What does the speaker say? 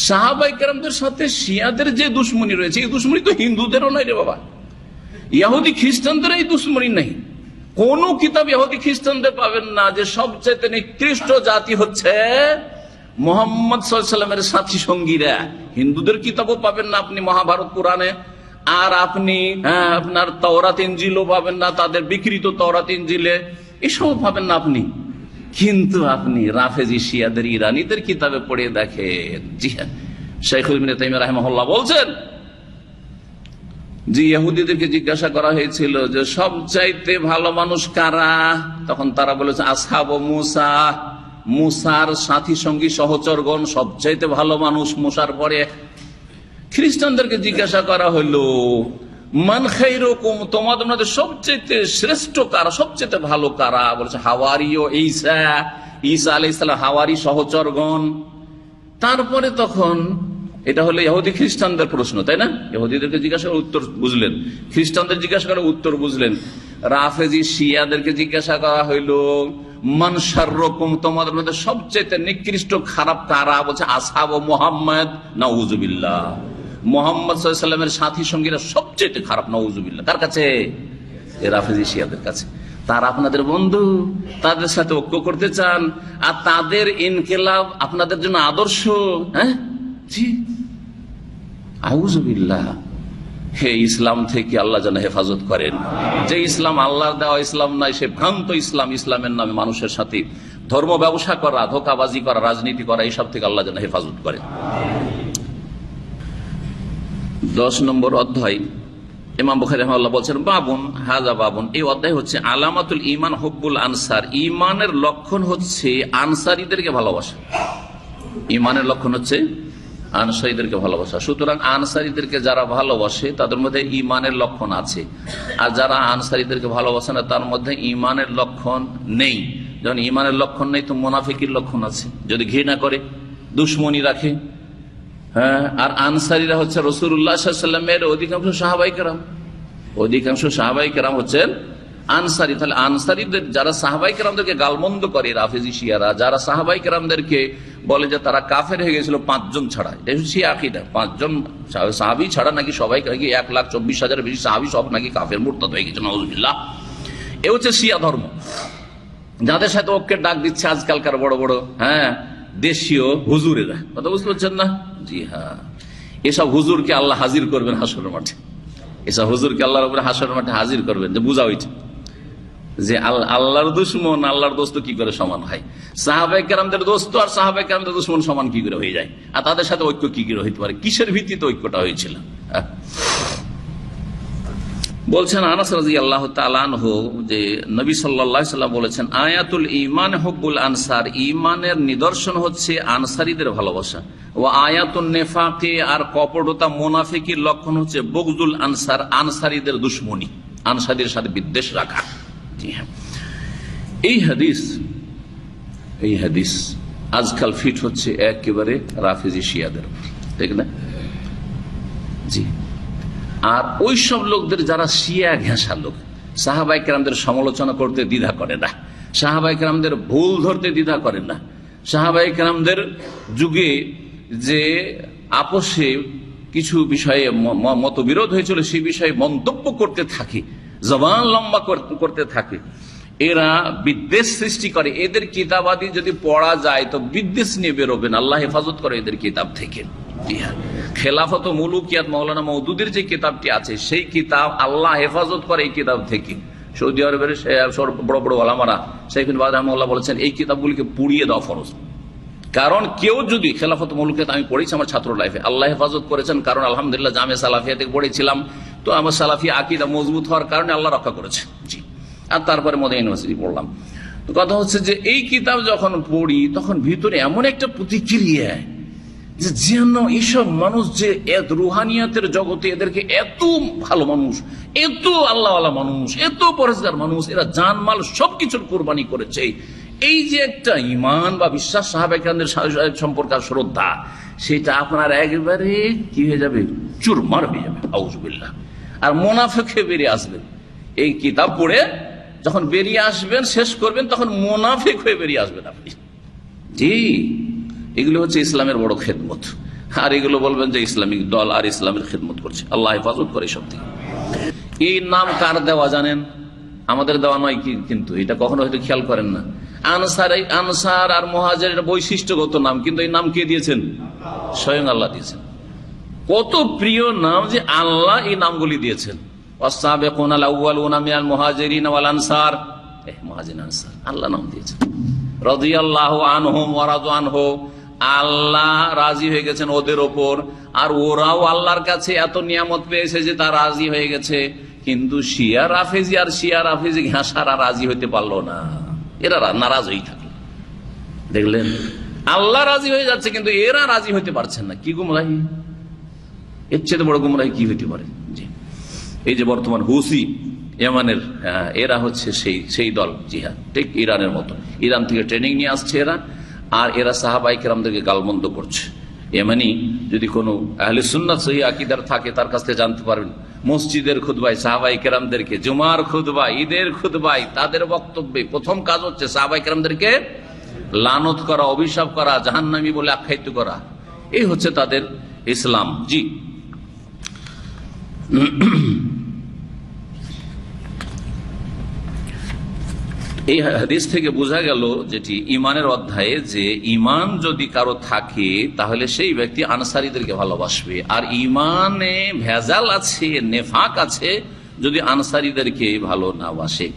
সাহাবায়ে কেরামদের সাথে শিয়াদের যে দুশ্মনী রয়েছে, এই দুশ্মনী তো হিন্দুদেরও নাই রে বাবা, ইহুদি খ্রিস্টানদের এই দুশ্মনী নেই। কোন কিতাব ইহুদি খ্রিস্টানদের পাবেন না যে সবচেয়ে নিকৃষ্ট জাতি হচ্ছে মুহাম্মদ সাল্লাল্লাহু আলাইহি ওয়াসাল্লামের সাথী সঙ্গীরা। হিন্দুদের কিতাবও পাবেন না আপনি মহাভারত পুরাণে, আর আপনি আপনার তাওরাত ইনজিলও পাবেন না, তাদের বিকৃত তাওরাত ইনজিলে এসব পাবেন না আপনি। কিন্তু আপনি রাফেজি শিয়াদের ইরানিদের কিতাবে পড়ে দেখেন। জি হ্যাঁ, শাইখুল ইবনে তাইমিয়া রাহিমাহুল্লাহ বলছেন যে ইহুদিদেরকে জিজ্ঞাসা করা হয়েছিল যে সবচাইতে ভালো মানুষ কারা, তখন তারা বলেছে আসহাবু মুসা, মুসার সাথী সঙ্গী সহচরগণ সবচাইতে ভালো মানুষ মুসার পরে। খ্রিস্টানদেরকে জিজ্ঞাসা করা হইল মান খায়রুকুম, তোমাদের মধ্যে সবচেয়ে শ্রেষ্ঠ কারা, সবচেয়ে ভালো কারা? বলেছে হাওয়ারি ও ঈসা, ঈসা আলাইহিস সালাম হাওয়ারি সহচরগণ। তারপরে তখন এটা হলো ইহুদি খ্রিস্টানদের প্রশ্ন, তাই না? ইহুদিদেরকে জিজ্ঞাসা করে উত্তর বুঝলেন, খ্রিস্টানদের জিজ্ঞাসা করে উত্তর বুঝলেন। রাফেজি শিয়াদেরকে জিজ্ঞাসা করা হইল মান শাররুকুম, তোমাদের মধ্যে সবচেয়ে নিকৃষ্ট খারাপ কারা? বলছে আসহাবু মুহাম্মদ, নাউযুবিল্লাহ, মুহাম্মদ সাল্লাল্লাহু আলাইহি ওয়াসাল্লামের সাথী সঙ্গীরা সবচেয়ে খারাপ, নাউযুবিল্লাহ। কার কাছে? এই রাফেজি শিয়াদের কাছে। তারা আপনাদের বন্ধু, তাদের সাথে ঐক্য করতে চান, আর তাদের ইনকিলাব আপনাদের জন্য আদর্শ। হ্যাঁ জি, আউযুবিল্লাহ। হে ইসলাম থেকে আল্লাহ যেন হেফাজত করেন। যে ইসলাম আল্লাহর দেওয়া ইসলাম নাই, সে ভ্রান্ত ইসলাম, ইসলামের নামে মানুষের সাথে ধর্ম ব্যবসা করা, ধোঁকাবাজি করা, রাজনীতি করা, এইসব থেকে আল্লাহ যেন হেফাজত করেন। 10 নম্বর অধ্যায় ইমাম বুখারী রাহিমাহুল্লাহ বলছেন বাবুন হাযা বাবুন, এই অধ্যায় হচ্ছে আলামাতুল ঈমান হুব্বুল আনসার, ঈমানের লক্ষণ হচ্ছে আনসারীদেরকে ভালোবাসা। ঈমানের লক্ষণ হচ্ছে আনসারীদেরকে ভালোবাসা। সুতরাং আনসারীদেরকে যারা ভালোবাসে তাদের মধ্যে ঈমানের লক্ষণ আছে, আর যারা আনসারীদেরকে ভালোবাসে না তার মধ্যে ঈমানের লক্ষণ নেই। যখন ঈমানের লক্ষণ নেই তো মুনাফিকের লক্ষণ আছে, যদি ঘৃণা করে, দুশ্মনী রাখে। হ্যাঁ, আর আনসারীরা হচ্ছে রাসূলুল্লাহ সাল্লাল্লাহু আলাইহি ওয়াসাল্লামের অধিকাংশ সাহাবায়ে কেরাম, অধিকাংশ সাহাবায়ে কেরাম হচ্ছেন আনসারী। তাহলে আনসারীদের যারা সাহাবায়ে কেরামদেরকে গালমন্দ করে রাফেজি শিয়ারা, যারা সাহাবায়ে কেরামদেরকে বলে যে তারা কাফের হয়ে গেছিল 5 জন ছাড়া, এটা হচ্ছে আকীদা, 5 জন সাহাবী ছাড়া নাকি সবাই, নাকি 1,24,000 বেশি সাহাবী সব নাকি কাফের মুরতাদ হয়ে গেছে, নাউযুবিল্লাহ। এ হচ্ছে শিয়া ধর্ম, যাদের সাথে ঐক্যের ডাক দিচ্ছে আজকালকার বড় বড় দেশীয় হুজুরেরা। কথা বুঝতে পারছেন না? জি হ্যাঁ, এসব হুজুরকে আল্লাহ হাজির করবেন হাসরের মাঠে, এসব হুজুরকে আল্লাহ রাব্বুল হাসরের মাঠে হাজির করবেন। যে বুঝা হয়েছে যে আল্লাহর দুশমন আল্লাহর দোস্ত কি করে সমান হয়, সাহাবায়ে কেরামদের দোস্ত আর সাহাবায়ে কেরামদের দুশমন সমান কি করে হয়ে যায়, আর তাদের সাথে ঐক্য কি করে হইতে পারে, কিসের ভিত্তিতে ঐক্যটা হয়েছিল? বলছেন আনাস রাদিয়াল্লাহু তাআলা আনহু যে নবী সাল্লাল্লাহু আলাইহি ওয়াসাল্লাম বলেছেন আয়াতুল ঈমান হুব্বুল আনসার, ঈমানের নিদর্শন হচ্ছে আনসারীদের ভালোবাসা। ওয়া আয়াতুন নিফাকি, আর কপটতা মুনাফিকের লক্ষণ হচ্ছে বুগদুল আনসার, আনসারীদের দুশমনী, আনসারীদের সাথে বিদ্বেষ রাখা। জি হ্যাঁ, এই হাদিস আজকাল ফিট হচ্ছে একেবারে রাফেজি শিয়াদের, ঠিক না? জি। আর ওই সব লোকদের যারা শিয়া ঘেঁষা লোক, সাহাবায়ে কেরামদের সমালোচনা করতে দ্বিধা করে না, সাহাবায়ে কেরামদের ভুল ধরতে দ্বিধা করে না, সাহাবায়ে কেরামদের যুগে যে আপোষে কিছু বিষয়ে মতবিরোধ হয়েছিল সেই বিষয়ে মন্তব্য করতে থাকে, জবান লম্বা করতে থাকে, এরা বিদ্বেষ সৃষ্টি করে। এদের কিতাবাদি যদি পড়া যায় তো বিদ্বেষ নিয়ে বেরোবেন, আল্লাহ হেফাজত করে এদের কিতাব থেকে। খেলাফত মুলুকিয়াত মাওলানা মওদুদের যে কিতাবটি আছে সেই কিতাব আল্লাহ হেফাজত করে এই কিতাব থেকে। সৌদি আরবের বড় বড় ওলামারা শাইখ ইবনে বাজ রাহিমাহুল্লাহ বলেছেন এই কিতাবগুলিকে পুড়িয়ে দেওয়া ফরজ। কারণ কেউ যদি খেলাফত মুলুকিয়াত আমি পড়েছি আমার ছাত্র লাইফে, আল্লাহ হেফাজত করেছেন, কারণ আলহামদুলিল্লাহ জামে সালাফিয়া থেকে পড়েছিলাম, তো আমার সালাফি আকীদা মজবুত হওয়ার কারণে আল্লাহ রক্ষা করেছে। জি। আর তারপরে মদিনা ইউনিভার্সিটি পড়লাম। তো কথা হচ্ছে যে এই কিতাব যখন পড়ি তখন ভিতরে এমন একটা প্রতিক্রিয়া যে যেন এইসব মানুষ যে রুহানিয়াতের জগতে এদেরকে এত ভালো মানুষ, এত আল্লাহওয়ালা মানুষ, এত পরেজগার মানুষ, এরা জানমাল সবকিছুর কোরবানি করেছে, এই যে একটা ঈমান বা বিশ্বাস সাহাবায়ে কেরামদের সম্পর্কে শ্রদ্ধা, সেটা আপনার একবারে কি হয়ে যাবে, চুরমার হয়ে যাবে, আউযুবিল্লাহ। আর মুনাফিক হয়ে বেরিয়ে আসবেন, এই কিতাব পড়ে যখন বেরিয়ে আসবেন শেষ করবেন তখন মুনাফিক হয়ে বেরিয়ে আসবেন আপনি। জি, এগুলো হচ্ছে ইসলামের বড় খেদমত। আর এগুলো বলবেন যে ইসলামিক দল আর ইসলামের খিদমত করছে। আল্লাহ হেফাজত করে সব থেকে। এই নাম কার দেওয়া জানেন? আমাদের দেওয়া নয়, কিন্তু এটা কখনো হয়তো খেয়াল করেন না। আনসার আর মুহাজিরের বৈশিষ্ট্যগত নাম, কিন্তু এই নাম কে দিয়েছেন? স্বয়ং আল্লাহ দিয়েছেন। কত প্রিয় নাম যে আল্লাহ এই নামগুলি দিয়েছেন। আল্লাহ নাম দিয়েছেন। রাদিয়াল্লাহু আনহুম ওয়া রাদু আনহু, আল্লাহ রাজি হয়ে গেছেন ওদের ওপর, আর ওরাও আল্লাহর কাছে এত নিয়ামত পেয়েছে যে তা রাজি হয়ে গেছে। কিন্তু শিয়া রাফেজি আর শিয়া রাফেজি ঘাসারা রাজি হইতে পারলো না, এরা নারাজ হয়ে থাকলো। দেখলেন, আল্লাহ রাজি হয়ে যাচ্ছে কিন্তু এরা রাজি হইতে পারছেন না। কি গুমরাহি! এর চেয়ে বড় গুমরাহি কি হইতে পারে? জি, এই যে বর্তমান হুসি ইয়ামানের, এরা হচ্ছে সেই দল। জি হ্যাঁ, ঠিক ইরানের মতো। ইরান থেকে ট্রেনিং নিয়ে আসছে এরা, আর এরা সাহাবায়ে কেরামদেরকে গালমন্দ করছে। ইয়ামানি যদি কোনো আহলে সুন্নাত সহি আকীদার থাকে তার কাছ থেকে জানতে পারবেন, মসজিদের খুতবায় সাহাবায়ে কেরামদেরকে, জুমার খুতবায়, ঈদের খুতবায়, তাদের বক্তব্যে প্রথম কাজ হচ্ছে সাহাবায়ে কেরামদেরকে লানত করা, অভিশাপ করা, জাহান্নামী বলে আখ্যায়িত করা। এই হচ্ছে তাদের ইসলাম। জি, এই হাদিস থেকে বোঝা গেল যেটি ইমানের অধ্যায়ে, যে ইমান যদি কারো থাকে তাহলে সেই ব্যক্তি আনসারীদেরকে ভালোবাসবে। আর ইমানে ভেজাল আছে, নেফাক আছে যদি আনসারীদেরকে ভালো না বাসে।